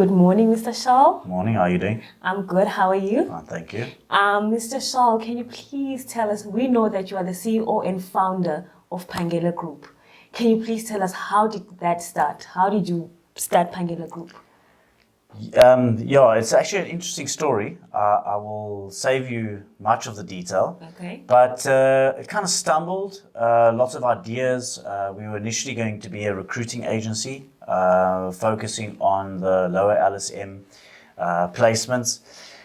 Good morning, Mr. Charl. Morning, how are you doing? I'm good. How are you? Fine, thank you. Mr. Charl, can you please tell us, we know that you are the CEO and founder of Phangela Group. Can you please tell us, how did that start? How did you start Phangela Group? Yeah, it's actually an interesting story. I will save you much of the detail. Okay. But it kind of stumbled, lots of ideas. We were initially going to be a recruiting agency, focusing on the lower LSM placements.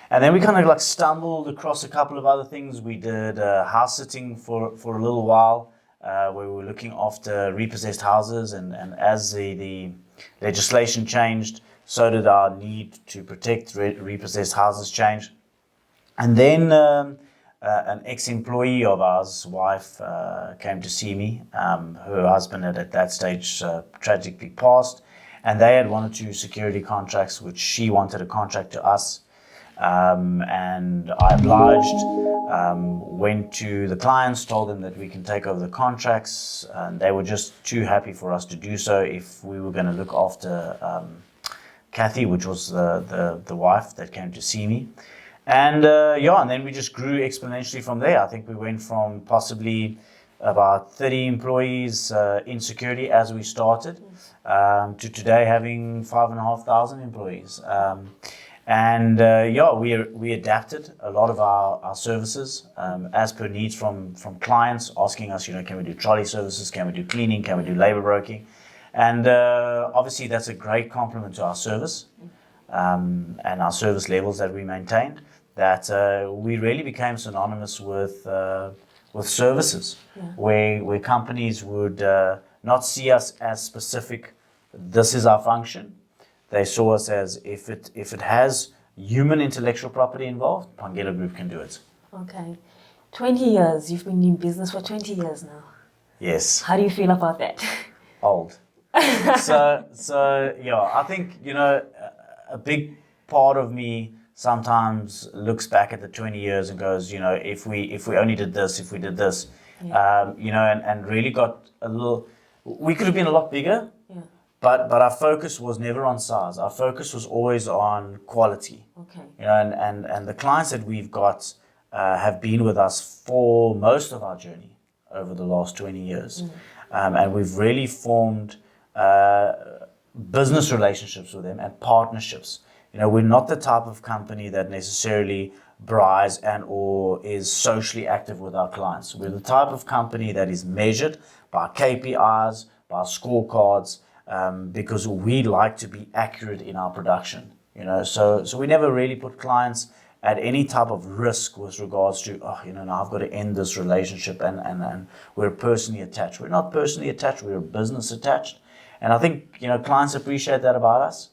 And then we kind of like stumbled across a couple of other things. We did house sitting for a little while, where we were looking after repossessed houses. And as the legislation changed, so did our need to protect repossessed houses change. And then an ex-employee of ours' wife came to see me. Her husband had at that stage tragically passed, and they had 1 or 2 security contracts, which she wanted a contract to us. And I obliged, went to the clients, told them that we can take over the contracts, and they were just too happy for us to do so if we were going to look after Kathy, which was the wife that came to see me. And and then we just grew exponentially from there. I think we went from possibly about 30 employees in security as we started, to today having 5,500 employees. We adapted a lot of our services as per needs from clients asking us, can we do trolley services, can we do cleaning, can we do labor broking? And obviously that's a great compliment to our service and our service levels that we maintained, that we really became synonymous with services, where companies would not see us as specific, this is our function. They saw us as if it has human intellectual property involved, Phangela Group can do it. Okay. 20 years, you've been in business for 20 years now. Yes. How do you feel about that? Old. I think, a big part of me sometimes looks back at the 20 years and goes, if we only did this, if we did this, and really got a little, we could have been a lot bigger, but our focus was never on size. Our focus was always on quality. Okay. And the clients that we've got have been with us for most of our journey over the last 20 years. And we've really formed business relationships with them and partnerships. We're not the type of company that necessarily brags and or is socially active with our clients. We're the type of company that is measured by KPIs, by scorecards, because we like to be accurate in our production. So we never really put clients at any type of risk with regards to, now I've got to end this relationship and we're personally attached. We're not personally attached, we're business attached. And I think, clients appreciate that about us.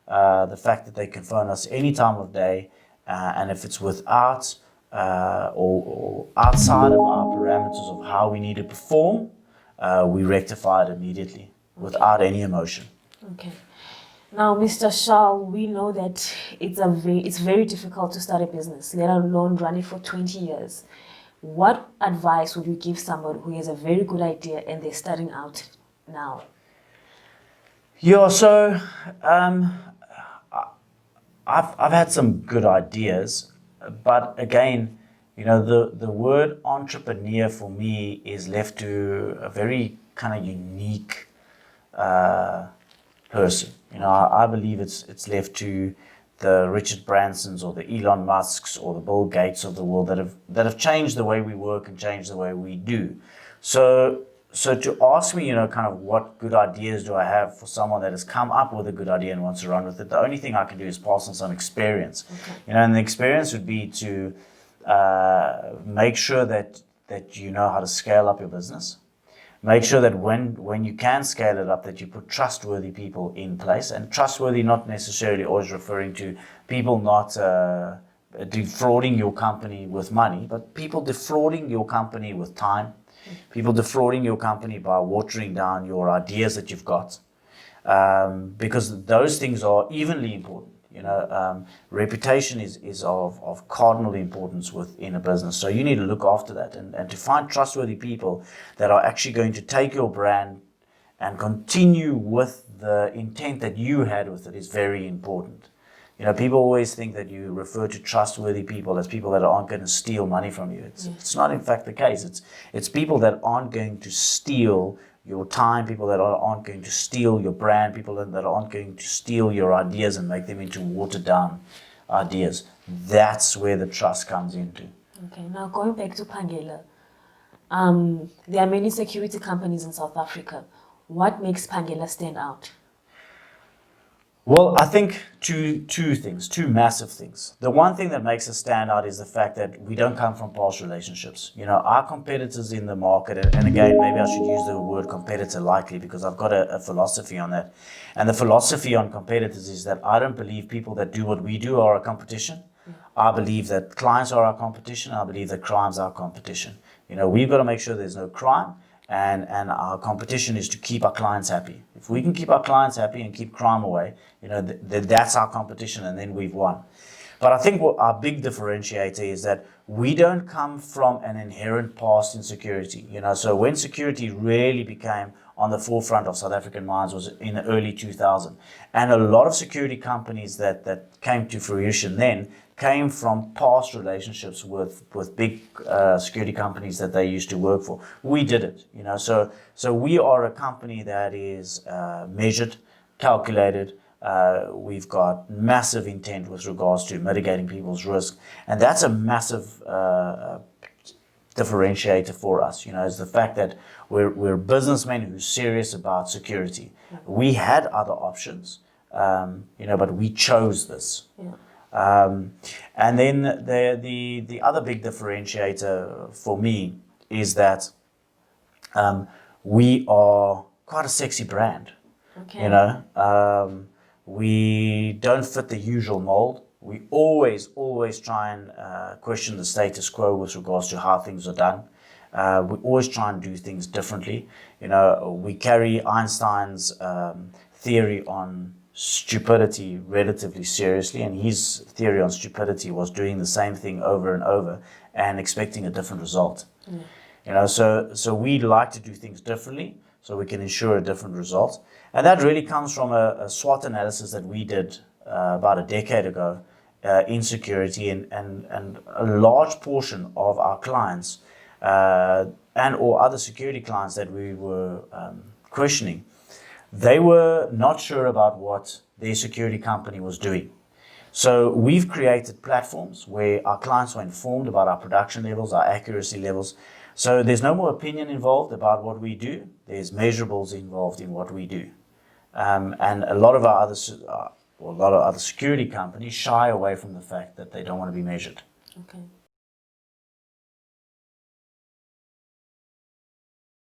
The fact that they can phone us any time of day, and if it's without or outside of our parameters of how we need to perform, we rectify it immediately without any emotion. Okay. Now, Mr. Charl, we know that it's very difficult to start a business, let alone run it for 20 years. What advice would you give someone who has a very good idea and they're starting out now? Yeah, so I've had some good ideas, but again, the word entrepreneur for me is left to a very kind of unique person. I believe it's left to the Richard Bransons or the Elon Musks or the Bill Gates of the world that have changed the way we work and changed the way we do. So to ask me, kind of what good ideas do I have for someone that has come up with a good idea and wants to run with it, the only thing I can do is pass on some experience. Okay. And the experience would be to make sure that you know how to scale up your business. Make sure that when you can scale it up, that you put trustworthy people in place. And trustworthy, not necessarily always referring to people not defrauding your company with money, but people defrauding your company with time. People defrauding your company by watering down your ideas that you've got. Because those things are evenly important. Reputation is of cardinal importance within a business. So you need to look after that and to find trustworthy people that are actually going to take your brand and continue with the intent that you had with it is very important. You know, people always think that you refer to trustworthy people as people that aren't going to steal money from you. It's not in fact the case. It's people that aren't going to steal your time, people that aren't going to steal your brand, people that aren't going to steal your ideas and make them into watered down ideas. That's where the trust comes into. Okay, now going back to Phangela, there are many security companies in South Africa. What makes Phangela stand out? Well, I think two massive things. The one thing that makes us stand out is the fact that we don't come from past relationships. You know, our competitors in the market, and again, maybe I should use the word competitor lightly because I've got a philosophy on that. And the philosophy on competitors is that I don't believe people that do what we do are a competition. I believe that clients are our competition. I believe that crime's our competition. You know, we've got to make sure there's no crime. And our competition is to keep our clients happy. If we can keep our clients happy and keep crime away, you know, that's our competition, and then we've won. But I think what our big differentiator is that we don't come from an inherent past in security. You know, so when security really became on the forefront of South African minds was in the early 2000s. And a lot of security companies that came to fruition then came from past relationships with big security companies that they used to work for. We did it, you know. So we are a company that is measured, calculated. We've got massive intent with regards to mitigating people's risk, and that's a massive differentiator for us. You know, is the fact that we're businessmen who's serious about security. We had other options, you know, but we chose this. Yeah. And then the other big differentiator for me is that we are quite a sexy brand. Okay. You know, we don't fit the usual mold. We always try and question the status quo with regards to how things are done. We always try and do things differently. You know, we carry Einstein's theory on stupidity relatively seriously, and his theory on stupidity was doing the same thing over and over and expecting a different result. You know, so we like to do things differently so we can ensure a different result, and that really comes from a SWOT analysis that we did about a decade ago in security, and a large portion of our clients and or other security clients that we were questioning, they were not sure about what their security company was doing. So we've created platforms where our clients are informed about our production levels, our accuracy levels. So there's no more opinion involved about what we do. There's measurables involved in what we do. And a lot of other security companies shy away from the fact that they don't want to be measured. Okay.